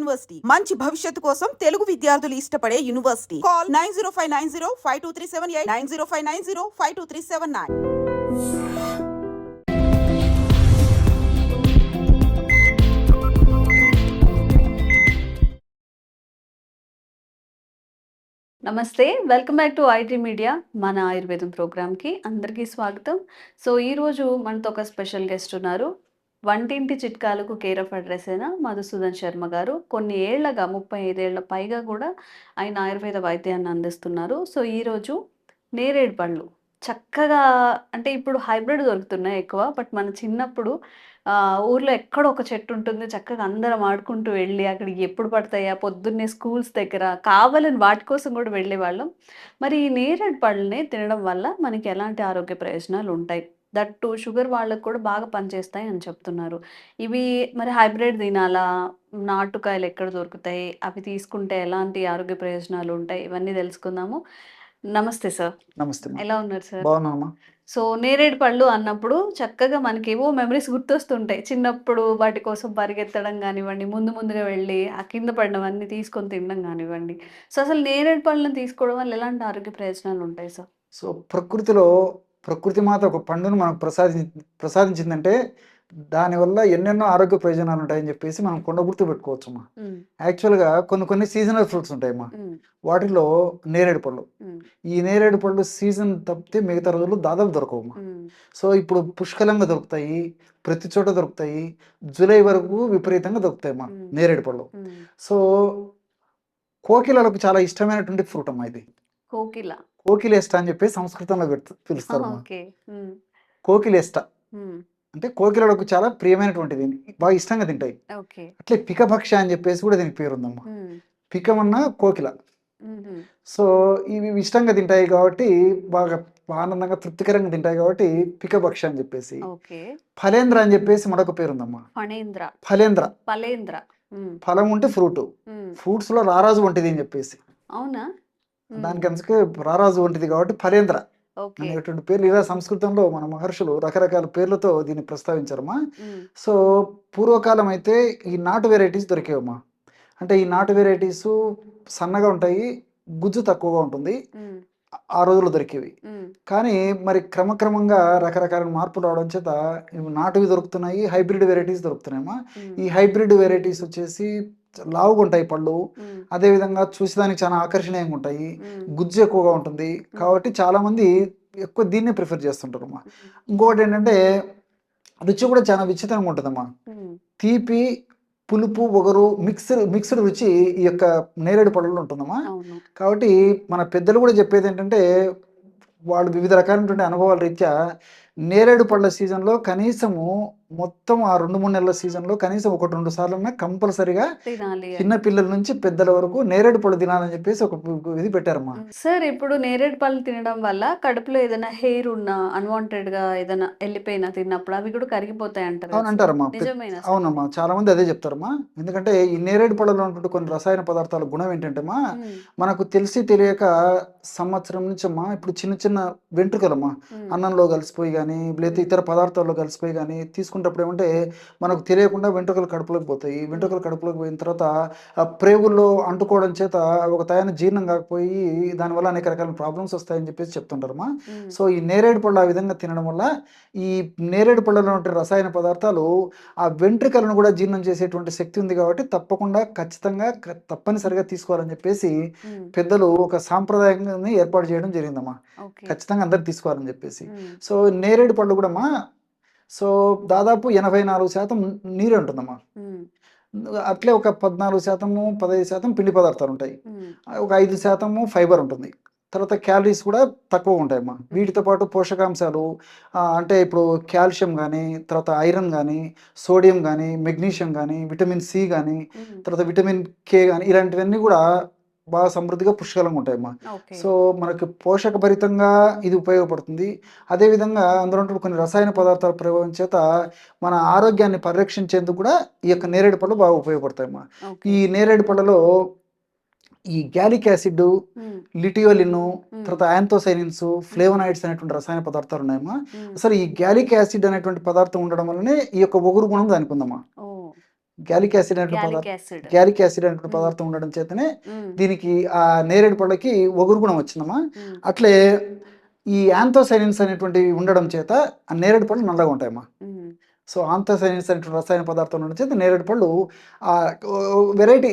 University మంచి భవిష్యత్తు కోసం తెలుగు విద్యార్థులు ఇష్టపడే యూనివర్సిటీ. కాల్ 9059052378 9059052379. నమస్తే, welcome back to IT media. మన ఆయుర్వేదం ప్రోగ్రామ్కి అందరికీ స్వాగతం. సో ఈరోజు మనతో ఒక స్పెషల్ గెస్ట్ ఉన్నారు. వంటింటి చిట్కాలకు కేర్ ఆఫ్ అడ్రస్ అయిన మధుసూదన్ శర్మ గారు. కొన్ని ఏళ్లగా 35 ఏళ్ల పైగా కూడా ఆయన ఆయుర్వేద వైద్యాన్ని అందిస్తున్నారు. సో ఈరోజు నేరేడు పళ్ళు చక్కగా, అంటే ఇప్పుడు హైబ్రిడ్ దొరుకుతున్నాయి ఎక్కువ, బట్ మన చిన్నప్పుడు ఊర్లో ఎక్కడో ఒక చెట్టు ఉంటుంది, చక్కగా అందరం ఆడుకుంటూ వెళ్ళి అక్కడికి ఎప్పుడు పడతాయా పొద్దున్నే స్కూల్స్ దగ్గర కావాలని వాటి కోసం కూడా వెళ్ళేవాళ్ళం. మరి ఈ నేరేడు పళ్ళని తినడం వల్ల మనకి ఎలాంటి ఆరోగ్య ప్రయోజనాలు ఉంటాయి, దట్టు షుగర్ వాళ్ళకు కూడా బాగా పనిచేస్తాయి అని చెప్తున్నారు. ఇవి మరి హైబ్రిడ్ తినాలా, నాటుకాయలు ఎక్కడ దొరుకుతాయి, అవి తీసుకుంటే ఎలాంటి ఆరోగ్య ప్రయోజనాలు ఉంటాయి, ఇవన్నీ తెలుసుకుందాము. నమస్తే సార్. నమస్తే. ఎలా ఉన్నారు సార్? బాగున్నామా. సో నేరేడు పళ్ళు అన్నప్పుడు చక్కగా మనకేవో మెమరీస్ గుర్తొస్తుంటాయి. చిన్నప్పుడు వాటి కోసం పరిగెత్తడం కానివ్వండి, ముందుగా వెళ్ళి ఆ కింద పడినవన్నీ తీసుకొని తినడం కానివ్వండి. సో అసలు నేరేడు పళ్ళను తీసుకోవడం వల్ల ఎలాంటి ఆరోగ్య ప్రయోజనాలు ఉంటాయి సార్? సో ప్రకృతి మాత ఒక పండును మనకు ప్రసాదించిందంటే దానివల్ల ఎన్నెన్నో ఆరోగ్య ప్రయోజనాలు ఉంటాయని చెప్పేసి మనం గుర్తు పెట్టుకోవచ్చమ్మా. యాక్చువల్గా కొన్ని సీజనల్ ఫ్రూట్స్ ఉంటాయమ్మా. వాటిలో నేరేడు పళ్ళు, ఈ నేరేడు పళ్ళు సీజన్ తప్పితే మిగతా రోజులు దాదాపు దొరకవమ్మా. సో ఇప్పుడు పుష్కలంగా దొరుకుతాయి, ప్రతి చోట దొరుకుతాయి. జూలై వరకు విపరీతంగా దొరుకుతాయమ్మా నేరేడు పళ్ళు. సో కోకిలలకు చాలా ఇష్టమైనటువంటి ఫ్రూట్ అమ్మా ఇది. కోకిలేష్ట అని చెప్పి సంస్కృతంలో పిలుస్తారు. కోకిలేష్ట అంటే కోకిలలకు చాలా ప్రియమైనటువంటిది, బాగా ఇష్టంగా తింటాయి. అట్లే పికభక్ష అని చెప్పేసి కూడా దీనికి పేరు ఉందమ్మా. పికమన్న కోకిల. సో ఇవి ఇష్టంగా తింటాయి కాబట్టి, బాగా ఆనందంగా తృప్తికరంగా తింటాయి కాబట్టి పికభక్ష అని చెప్పేసి. ఫలేంద్ర అని చెప్పేసి మరొక పేరు ఉందమ్మా. ఫలేంద్ర ఫలం ఉంటే ఫ్రూట్స్ లో రారాజు వంటిది అని చెప్పేసి. అవునా? దానికి అందుకే రారాజు వంటిది కాబట్టి ఫలేంద్ర అనేటువంటి పేర్లు ఇలా సంస్కృతంలో మన మహర్షులు రకరకాల పేర్లతో దీన్ని ప్రస్తావించారమ్మా. సో పూర్వకాలం అయితే ఈ నాటు వెరైటీస్ దొరికేవమ్మా. అంటే ఈ నాటు వెరైటీస్ సన్నగా ఉంటాయి, గుజ్జు తక్కువగా ఉంటుంది, ఆ రోజుల్లో దొరికేవి. కానీ మరి క్రమక్రమంగా రకరకాల మార్పులు రావడం చేత నాటువి దొరుకుతున్నాయి, హైబ్రిడ్ వెరైటీస్ దొరుకుతున్నాయమ్మా. ఈ హైబ్రిడ్ వెరైటీస్ వచ్చేసి లావుగా ఉంటాయి పళ్ళు, అదేవిధంగా చూసేదానికి చాలా ఆకర్షణీయంగా ఉంటాయి, గుజ్జు ఎక్కువగా ఉంటుంది. కాబట్టి చాలా మంది ఎక్కువ దీన్నే ప్రిఫర్ చేస్తుంటారు అమ్మా. ఇంకొకటి ఏంటంటే రుచి కూడా చాలా విచిత్రంగా ఉంటుందమ్మా. తీపి, పులుపు, ఒగరు మిక్స్డ్ రుచి ఈ యొక్క నేరేడు పళ్ళలో ఉంటుందమ్మా. కాబట్టి మన పెద్దలు కూడా చెప్పేది ఏంటంటే, వాళ్ళు వివిధ రకాలైనటువంటి అనుభవాల రీత్యా నేరేడు పళ్ళ సీజన్లో కనీసము మొత్తం ఆ 2-3 నెలల సీజన్లో కనీసం 1-2 సార్లు కంపల్సరిగా చిన్న పిల్లల నుంచి పెద్దల వరకు నేరేడు పళ్ళు తినాలని చెప్పేసి ఒక ఇది పెట్టారమ్మా. సార్ ఇప్పుడు నేరేడు పళ్ళు తినడం వల్ల కడుపులో ఏదైనా హెయిర్ ఉన్నా, అన్వాంటెడ్ గా ఏదైనా వెళ్ళిపోయినా తిన్నప్పుడు అవి కూడా కరిగిపోతాయి అంటారు. అవును అంటారమ్మా. అవునమ్మా, చాలా మంది అదే చెప్తారమ్మా. ఎందుకంటే ఈ నేరేడు పళ్ళలో ఉన్నటువంటి కొన్ని రసాయన పదార్థాల గుణం ఏంటంటే మనకు తెలిసి తెలియక సంవత్సరం నుంచి అమ్మా ఇప్పుడు చిన్న చిన్న వెంట్రుకలమ్మా అన్నంలో కలిసిపోయి కానీ లేదా ఇతర పదార్థాల్లో కలిసిపోయి కానీ తీసుకునేటప్పుడు ఏమంటే మనకు తెలియకుండా వెంట్రుకలు కడుపులోకి పోతాయి. వెంట్రుకలు కడుపులోకి పోయిన తర్వాత ఆ ప్రేగుల్లో అంటుకోవడం చేత ఒక తయారు జీర్ణం కాకపోయి దానివల్ల అనేక రకాల ప్రాబ్లమ్స్ వస్తాయని చెప్పేసి చెప్తుంటారమ్మా. సో ఈ నేరేడు పళ్ళు ఆ విధంగా తినడం వల్ల ఈ నేరేడు పళ్ళలో ఉండే రసాయన పదార్థాలు ఆ వెంట్రుకలను కూడా జీర్ణం చేసేటువంటి శక్తి ఉంది. కాబట్టి ఖచ్చితంగా తప్పనిసరిగా తీసుకోవాలని చెప్పేసి పెద్దలు ఒక సాంప్రదాయాన్ని ఏర్పాటు చేయడం జరిగిందమ్మా. ఖచ్చితంగా అందరు తీసుకోవాలని చెప్పేసి. సో నేరేడు పళ్ళు కూడా సో దాదాపు 84% నీరు ఉంటుందమ్మా. అట్లే ఒక 14%, 15% పిండి పదార్థాలు ఉంటాయి, ఒక 5% ఫైబర్ ఉంటుంది. తర్వాత క్యాలరీస్ కూడా తక్కువ ఉంటాయమ్మా. వీటితో పాటు పోషకాంశాలు అంటే ఇప్పుడు కాల్షియం కానీ, తర్వాత ఐరన్ కానీ, సోడియం కానీ, మెగ్నీషియం కానీ, విటమిన్ సి కానీ, తర్వాత విటమిన్ కే కానీ, ఇలాంటివన్నీ కూడా బాగా సమృద్ధిగా పుష్కలంగా ఉంటాయమ్మా. సో మనకి పోషకభరితంగా ఇది ఉపయోగపడుతుంది. అదేవిధంగా అందులో కొన్ని రసాయన పదార్థాల ప్రభావం చేత మన ఆరోగ్యాన్ని పరిరక్షించేందుకు కూడా ఈ యొక్క నేరేడు పళ్ళు బాగా ఉపయోగపడతాయమ్మా. ఈ నేరేడు పళ్ళలో ఈ గ్యాలిక్ యాసిడ్, లిటియోలిన్, తర్వాత యాంథోసైనిన్స్, ఫ్లేవనాయిడ్స్ అనేటువంటి రసాయన పదార్థాలు ఉన్నాయమ్మా. అసలు ఈ గ్యాలిక్ యాసిడ్ అనేటువంటి పదార్థం ఉండడం వల్లనే ఈ యొక్క ఒగురు గుణం దానికి ఉందమ్మా. గ్యాలిక్ యాసిడ్ అనేటువంటి గ్యాలిక్ పదార్థం యాసిడ్. గ్యాలిక్ యాసిడ్ అనేటువంటి మ్మ్. పదార్థం ఉండడం చేతనే మ్మ్. దీనికి ఆ నేరేడు పళ్ళకి ఒగురు గుణం వచ్చిందమ్మా. మ్మ్. అట్లే ఈ యాంథోసైనిన్స్ అనేటువంటివి ఉండడం చేత ఆ నేరేడు పళ్ళు నల్లగా ఉంటాయమ్మా. మ్మ్. సో ఆంథోసైనిన్స్ అనేటువంటి రసాయన పదార్థం ఉండడం చేత నేరేడు పళ్ళు ఆ వెరైటీ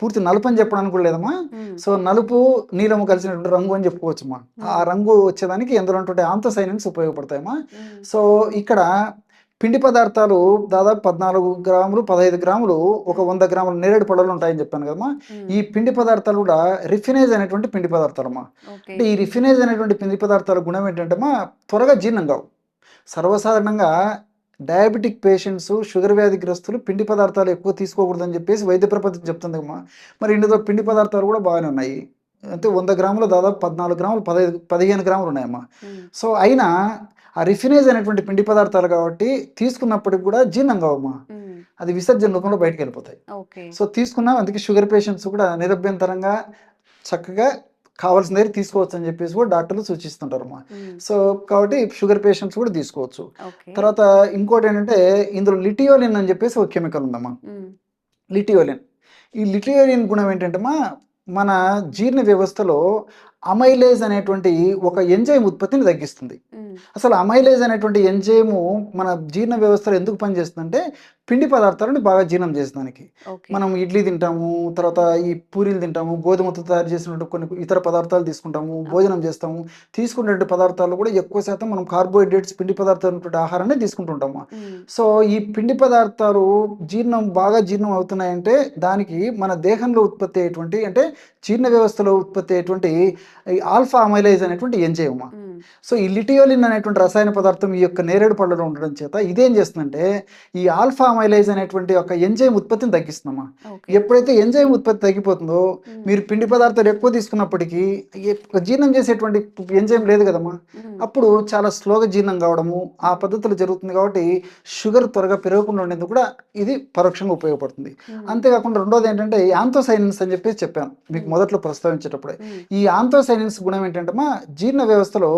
పూర్తి నలుపు అని చెప్పడానికి కూడా లేదమ్మా. మ్మ్. సో నలుపు నీలము కలిసినటువంటి రంగు అని చెప్పుకోవచ్చమ్మా. ఆ రంగు వచ్చేదానికి ఎందులో ఉన్నటువంటి ఆంథోసైనిన్స్ ఉపయోగపడతాయమ్మా. మ్మ్. సో ఇక్కడ పిండి పదార్థాలు దాదాపు 14 గ్రాములు 15 గ్రాములు ఒక 100 గ్రాముల నేరేడు పళ్ళలో ఉంటాయని చెప్పాను కదమ్మా. మ్మ్. ఈ పిండి పదార్థాలు కూడా రిఫినేజ్ అనేటువంటి పిండి పదార్థాలమ్మా. ఓకే. అంటే ఈ రిఫినేజ్ అనేటువంటి పిండి పదార్థాల గుణం ఏంటంటే త్వరగా జీర్ణం కావు. సర్వసాధారణంగా డయాబెటిక్ పేషెంట్స్, షుగర్ వ్యాధిగ్రస్తులు పిండి పదార్థాలు ఎక్కువ తీసుకోకూడదని చెప్పేసి వైద్య ప్రపంచం చెప్తుంది అమ్మా. మరి ఇందులో పిండి పదార్థాలు కూడా బాగానే ఉన్నాయి. అంటే 100 గ్రాములు దాదాపు 14 గ్రాములు 15 గ్రాములు ఉన్నాయమ్మా. మ్మ్. సో అయినా ఆ రిఫినేజ్ అనేటువంటి పిండి పదార్థాలు కాబట్టి తీసుకున్నప్పటికి కూడా జీర్ణం కావమ్మా. మ్మ్. అది విసర్జన రూపంలో బయటకు వెళ్ళిపోతాయి. ఓకే. సో తీసుకున్నాం, అందుకే షుగర్ పేషెంట్స్ కూడా నిరభ్యంతరంగా చక్కగా కావాల్సిన దగ్గర తీసుకోవచ్చు అని చెప్పేసి కూడా డాక్టర్లు సూచిస్తుంటారమ్మా. మ్మ్. సో కాబట్టి షుగర్ పేషెంట్స్ కూడా తీసుకోవచ్చు. ఓకే. తర్వాత ఇంకోటి ఏంటంటే ఇందులో లిటియోలిన్ అని చెప్పేసి ఒక కెమికల్ ఉందమ్మా. మ్మ్. లిటియోలిన్. ఈ లిటియోలిన్ గుణం ఏంటంటే మన జీర్ణ వ్యవస్థలో అమైలేజ్ అనేటువంటి ఒక ఎంజైమ్ ఉత్పత్తిని తగ్గిస్తుంది. మ్మ్. అసలు అమైలేజ్ అనేటువంటి ఎంజైము మన జీర్ణ వ్యవస్థలో ఎందుకు పనిచేస్తుందంటే పిండి పదార్థాలను బాగా జీర్ణం చేసేదానికి. ఓకే. మనం ఇడ్లీ తింటాము, తర్వాత ఈ పూరీలు తింటాము, గోధుమతో తయారు చేసినటువంటి కొన్ని ఇతర పదార్థాలు తీసుకుంటాము, భోజనం చేస్తాము. తీసుకునే పదార్థాలు కూడా ఎక్కువ శాతం మనం కార్బోహైడ్రేట్స్ పిండి పదార్థాలు ఆహారాన్ని తీసుకుంటుంటాము. మ్మ్. సో ఈ పిండి పదార్థాలు బాగా జీర్ణం అవుతున్నాయంటే దానికి మన దేహంలో ఉత్పత్తి అయ్యేటువంటి, అంటే జీర్ణ వ్యవస్థలో ఉత్పత్తి అయ్యేటువంటి ఈ ఆల్ఫా అమైలేజ్ అనేటువంటి ఎంజైమ్. మ్మ్. సో ఈ లిటియోలిన్ అనేటువంటి రసాయన పదార్థం ఈ యొక్క నేరేడు పళ్ళలో ఉండడం చేత ఇదేం చేస్తుందంటే ఈ ఆల్ఫా అమైలేజ్ అనేటువంటి ఒక ఎంజైమ్ ఉత్పత్తిని తగ్గిస్తుందమ్మా. ఓకే. ఎప్పుడైతే ఎంజైమ్ ఉత్పత్తి తగ్గిపోతుందో మ్మ్. మీరు పిండి పదార్థాలు ఎక్కువ తీసుకున్నప్పటికీ జీర్ణం చేసేటువంటి ఎంజైమ్ లేదు కదమ్మా. మ్మ్. అప్పుడు చాలా స్లోగా జీర్ణం కావడము ఆ పద్ధతులు జరుగుతుంది. కాబట్టి షుగర్ త్వరగా పెరగకుండా ఉండేందుకు కూడా ఇది పరోక్షంగా ఉపయోగపడుతుంది. మ్మ్. అంతేకాకుండా రెండోది ఏంటంటే యాంథోసైనిన్స్ అని చెప్పేసి చెప్పాను మీకు మొదట్లో ప్రస్తావించేటప్పుడే. మ్మ్. ఈ యాంథోసైనిన్స్ గుణం ఏంటంటే జీర్ణ వ్యవస్థలో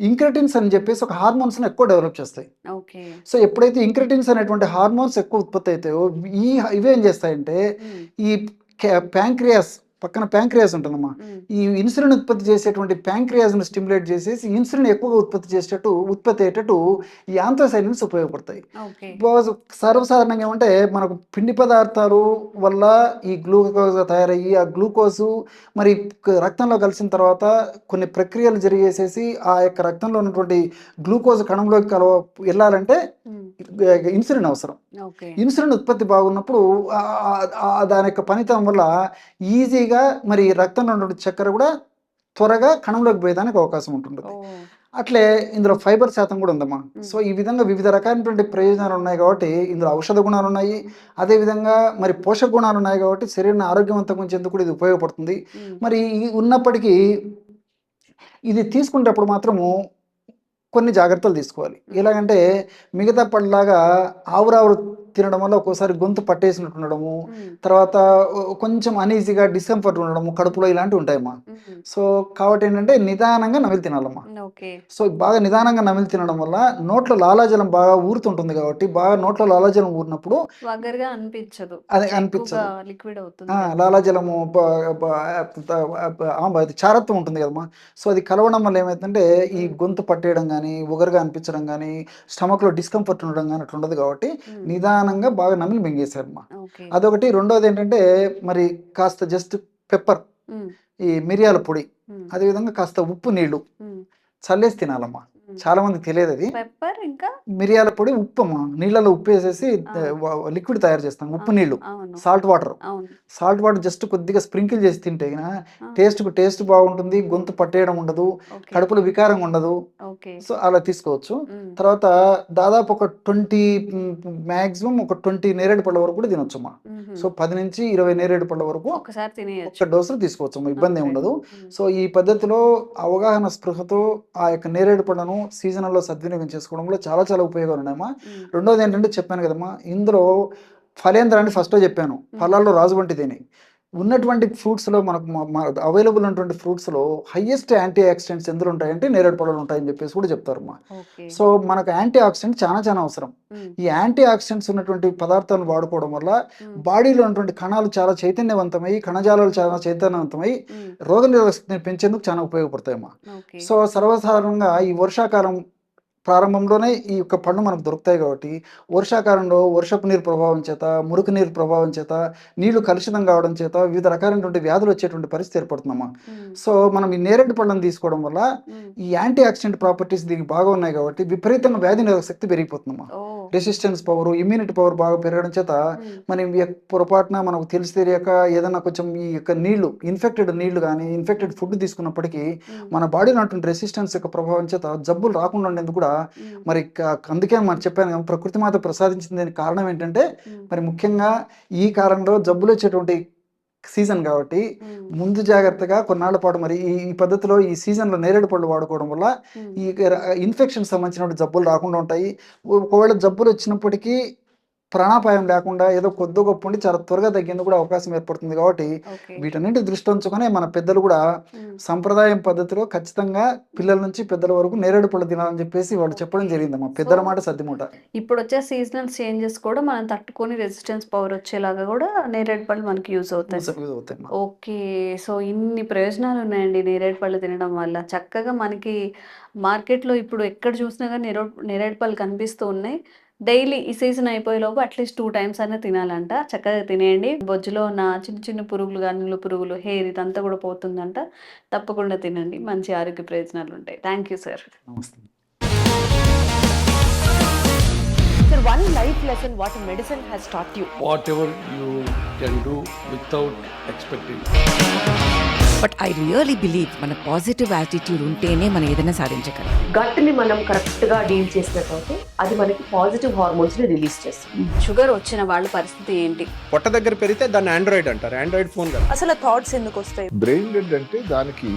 ఇంక్రెటిన్స్ అని చెప్పేసి ఒక హార్మోన్స్ని ఎక్కువ డెవలప్ చేస్తాయి. ఓకే. సో ఎప్పుడైతే ఇంక్రెటిన్స్ అనేటువంటి హార్మోన్స్ ఎక్కువ ఉత్పత్తి అవుతాయో ఇవేం చేస్తాయంటే మ్మ్. ఈ ప్యాంక్రియాస్ పక్కన ప్యాంక్రియాస్ ఉంటుందమ్మా. మ్మ్. ఈ ఇన్సులిన్ ఉత్పత్తి చేసేటువంటి ప్యాంక్రియాస్ను స్టిమ్యులేట్ చేసేసి ఇన్సులిన్ ఎక్కువగా ఉత్పత్తి అయ్యేటట్టు ఈ యాంథోసైనిన్స్ ఉపయోగపడతాయి. ఓకే. బికాజ్ సర్వసాధారణంగా ఏమంటే మనకు పిండి పదార్థాలు వల్ల ఈ గ్లూకోజ్ తయారయ్యి ఆ గ్లూకోజు మరి రక్తంలో కలిసిన తర్వాత కొన్ని ప్రక్రియలు జరిగేసేసి ఆ యొక్క రక్తంలో ఉన్నటువంటి గ్లూకోజ్ కణంలోకి వెళ్ళాలంటే మ్మ్. ఇన్సులిన్ అవసరం. ఓకే. ఇన్సులిన్ ఉత్పత్తి బాగున్నప్పుడు దాని యొక్క పనితనం వల్ల ఈజీగా మరి రక్తంలో ఉన్నటువంటి చక్కెర కూడా త్వరగా కణంలోకి పోయేదానికి అవకాశం ఉంటుంది. ఓ. అట్లే ఇందులో ఫైబర్ శాతం కూడా ఉందమ్మా. సో ఈ విధంగా వివిధ రకాలైనటువంటి ప్రయోజనాలు ఉన్నాయి కాబట్టి ఇందులో ఔషధ గుణాలు ఉన్నాయి, అదేవిధంగా మరి పోషక గుణాలు ఉన్నాయి కాబట్టి శరీరాన్ని ఆరోగ్యవంతంగా ఉంచేందుకు కూడా ఇది ఉపయోగపడుతుంది. మ్మ్. మరి ఉన్నప్పటికీ ఇది తీసుకునేటప్పుడు మాత్రము కొన్ని జాగ్రత్తలు తీసుకోవాలి. ఎలాగంటే మిగతా పళ్ళలాగా ఆవురావురు తినడం వల్ల ఒక్కోసారి గొంతు పట్టేసినట్టు ఉండడము, మ్మ్. తర్వాత కొంచెం అనీజీగా డిస్కంఫర్ట్ ఉండడము కడుపులో ఇలాంటివి ఉంటాయమ్మా. మ్మ్. సో కాబట్టి ఏంటంటే నిదానంగా నమిలి తినాలమ్మా. ఓకే. సో బాగా నిదానంగా నమిలి తినడం వల్ల నోట్లో లాలాజలం బాగా ఊరుతుంటుంది కాబట్టి బాగా నోట్లో లాలాజలం ఊరినప్పుడు వగరుగా అనిపించదు, అది అనిపించదు. లిక్విడ్ అవుతుంది. లాలాజలము అది చారత్వం ఉంటుంది కదమ్మా. సో అది కలవడం వల్ల ఏమవుతుందంటే ఈ గొంతు పట్టేయడం కానీ ఉగరుగా అనిపించడం కానీ స్టమక్లో డిస్కంఫర్ట్ ఉండడం కానీ అట్లా ఉండదు కాబట్టి మ్మ్. నిదానంగా బాగా నమిలి మింగేశారమ్మా. ఓకే. అదొకటి. రెండోది ఏంటంటే మరి కాస్త జస్ట్ పెప్పర్, మ్మ్. ఈ మిరియాల పొడి, మ్మ్. అదేవిధంగా కాస్త ఉప్పు నీళ్లు మ్మ్. చల్లేసి తినాలమ్మా. మ్మ్. చాలా మందికి తెలియదు అది. పెప్పర్ ఇంకా మిరియాల పొడి, ఉప్పు అమ్మా. నీళ్ళలో ఉప్పు వేసేసి ఆ. లిక్విడ్ తయారు చేస్తాం. ఉప్పు నీళ్లు, అవును. Salt water. అవును. సాల్ట్ వాటర్ జస్ట్ కొద్దిగా స్ప్రింకిల్ చేసి తింటే ఆ. టేస్ట్ బాగుంటుంది, గొంతు పట్టేయడం ఉండదు, ఓకే. కడుపులో వికారం ఉండదు. ఓకే. సో అలా తీసుకోవచ్చు. మ్మ్. తర్వాత దాదాపు ఒక 20 మ్యాక్సిమం ఒక 20 నేరేడు పళ్ళ వరకు కూడా తినొచ్చమ్మా. మ్మ్. సో 10 నుంచి 20 నేరేడు పళ్ళ వరకు ఒకసారి తినేయచ్చు. ఒక్క డోసులు తీసుకోవచ్చమ్మా, ఇబ్బంది ఏమి ఓకే. ఉండదు. మ్మ్. సో ఈ పద్ధతిలో అవగాహన స్పృహతో ఆ యొక్క నేరేడు పళ్ళను సీజనల్లో సద్వినియోగం చేసుకోవడంలో చాలా చాలా ఉపయోగాలు ఉన్నాయమ్మా. మ్మ్. రెండోది ఏంటంటే చెప్పాను కదమ్మా, ఇందులో ఫలేంద్రాన్ని ఫస్ట్లో చెప్పాను, ఫలాల్లో రాజు వంటిదేని. ఉన్నటువంటి ఫ్రూట్స్లో మనకు అవైలబుల్ ఉన్నటువంటి ఫ్రూట్స్లో హైయెస్ట్ యాంటీ ఆక్సిడెంట్స్ ఎందులో ఉంటాయంటే నేరేడు పళ్ళలో ఉంటాయని చెప్పేసి కూడా చెప్తారమ్మా. ఓకే. సో మనకు యాంటీ ఆక్సిడెంట్ చాలా చాలా అవసరం. ఉమ్, ఈ యాంటీ ఆక్సిడెంట్స్ ఉన్నటువంటి పదార్థాలను వాడుకోవడం వల్ల ఉమ్, బాడీలో ఉన్నటువంటి కణాలు చాలా చైతన్యవంతమై, కణజాలాలు చాలా చైతన్యవంతమై ఉమ్, రోగనిరోధక శక్తిని పెంచేందుకు చాలా ఉపయోగపడతాయమ్మా. ఓకే. సో సర్వసాధారణంగా ఈ వర్షాకాలం ప్రారంభంలోనే ఈ యొక్క పండు మనకు దొరుకుతాయి కాబట్టి వర్షాకాలంలో వర్షపు నీరు ప్రభావం చేత, మురికి నీరు ప్రభావం చేత, నీళ్లు కలుషితం కావడం చేత వివిధ రకాలైనటువంటి వ్యాధులు వచ్చేటువంటి పరిస్థితి ఏర్పడుతుందమ్మా. ఉమ్, సో మనం ఈ నేరేడు పళ్ళను తీసుకోవడం వల్ల ఉమ్, ఈ యాంటీ ఆక్సిడెంట్ ప్రాపర్టీస్ దీనికి బాగా ఉన్నాయి కాబట్టి విపరీతంగా వ్యాధి నిరోధక శక్తి పెరిగిపోతుందమ్మా. ఓ, రెసిస్టెన్స్ పవర్, ఇమ్యూనిటీ పవర్ బాగా పెరగడం చేత ఉమ్, మనం పొరపాటున మనకు తెలిసి తెలియక ఏదైనా కొంచెం ఈ యొక్క నీళ్లు ఇన్ఫెక్టెడ్ నీళ్లు కానీ ఇన్ఫెక్టెడ్ ఫుడ్ తీసుకున్నప్పటికీ ఉమ్, మన బాడీలో ఉన్నటువంటి రెసిస్టెన్స్ యొక్క ప్రభావం చేత జబ్బులు రాకుండా ఉండేందుకు కూడా ఉమ్, మరి అందుకే మనం చెప్పాను కదా, ప్రకృతి మాత ప్రసాదించిన దానికి కారణం ఏంటంటే ఉమ్, మరి ముఖ్యంగా ఈ కాలంలో జబ్బులు వచ్చేటువంటి సీజన్ కాబట్టి ఉమ్, ముందు జాగ్రత్తగా కొన్నాళ్ల పాటు మరి ఈ పద్ధతిలో ఈ సీజన్లో నేరేడు పళ్ళు వాడుకోవడం వల్ల ఉమ్, ఈ ఇన్ఫెక్షన్ సంబంధించిన జబ్బులు రాకుండా ఉంటాయి. ఒకవేళ జబ్బులు వచ్చినప్పటికీ ప్రాణాపాయం లేకుండా ఏదో కొద్ది గొప్ప ఉండి చాలా త్వరగా తగ్గేందుకు కూడా అవకాశం ఏర్పడుతుంది కాబట్టి ఓకే. వీటన్నింటి దృష్టి ఉంచుకొని మన పెద్దలు కూడా ఉమ్, సంప్రదాయం పద్ధతిలో ఖచ్చితంగా పిల్లల నుంచి పెద్దల వరకు నేరేడు పళ్ళు తినాలని చెప్పేసి వాళ్ళు చెప్పడం జరిగిందమ్మా. పెద్దల మాట సర్దిమూట. ఇప్పుడు వచ్చే సీజనల్ చేంజెస్ కూడా మనం తట్టుకొని రెసిస్టెన్స్ పవర్ వచ్చేలాగా కూడా నేరేడు పళ్ళు మనకి యూజ్ అవుతాయి. యూజ్ అవుతాయమ్మా. ఓకే. సో ఇన్ని ప్రయోజనాలు ఉన్నాయండి నేరేడు పళ్ళు తినడం వల్ల. చక్కగా మనకి మార్కెట్లో ఇప్పుడు ఎక్కడ చూసినా కానీ నేరేడు పళ్ళు కనిపిస్తూ ఉన్నాయి. డైలీ ఈ సీజన్ అయిపోయేలోపు అట్లీస్ట్ 2 టైమ్స్ అయినా తినాలంట. చక్కగా తినేయండి. బొజ్జులో ఉన్న చిన్న చిన్న పురుగులు కానీ, నులు పురుగులు, హెయిర్ ఇదంతా కూడా పోతుందంట. తప్పకుండా తినండి. మంచి ఆరోగ్య ప్రయోజనాలు ఉంటాయి. Thank you sir. నమస్తే. Sir, one life lesson what medicine has taught you. whatever you can do without expecting. But I really believe మన పాజిటివ్ యాటిట్యూడ్ ఉంటేనే మనం ఏదైనా సాధించగలం. గట్ని మనం కరెక్ట్గా డీల్ చేసినట్లయితే అది మనకి పాజిటివ్ హార్మోన్స్ని రిలీజ్ చేస్తుంది. షుగర్ వచ్చిన వాళ్ళ పరిస్థితి ఏంటి? పొట్ట దగ్గర పెరిగితే దాన్ని ఆండ్రాయిడ్ అంటారు. ఆండ్రాయిడ్ ఫోన్ కదా. అసలు థాట్స్ ఎందుకు వస్తాయి? బ్రెయిన్ డెడ్ అంటే దానికి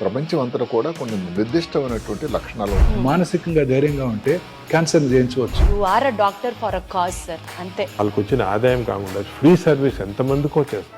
ప్రపంచం అంతా కూడా కొన్ని నిర్దిష్టమైనటువంటి లక్షణాలు ఉంటాయి. మానసికంగా ధైర్యంగా ఉంటే క్యాన్సర్ జయించవచ్చు. You are a doctor for a cause sir, అంతే. వాళ్ళకి వచ్చిన ఆదాయం కాకుండా ఫ్రీ సర్వీస్ ఎంతమందికో చేస్తుంది.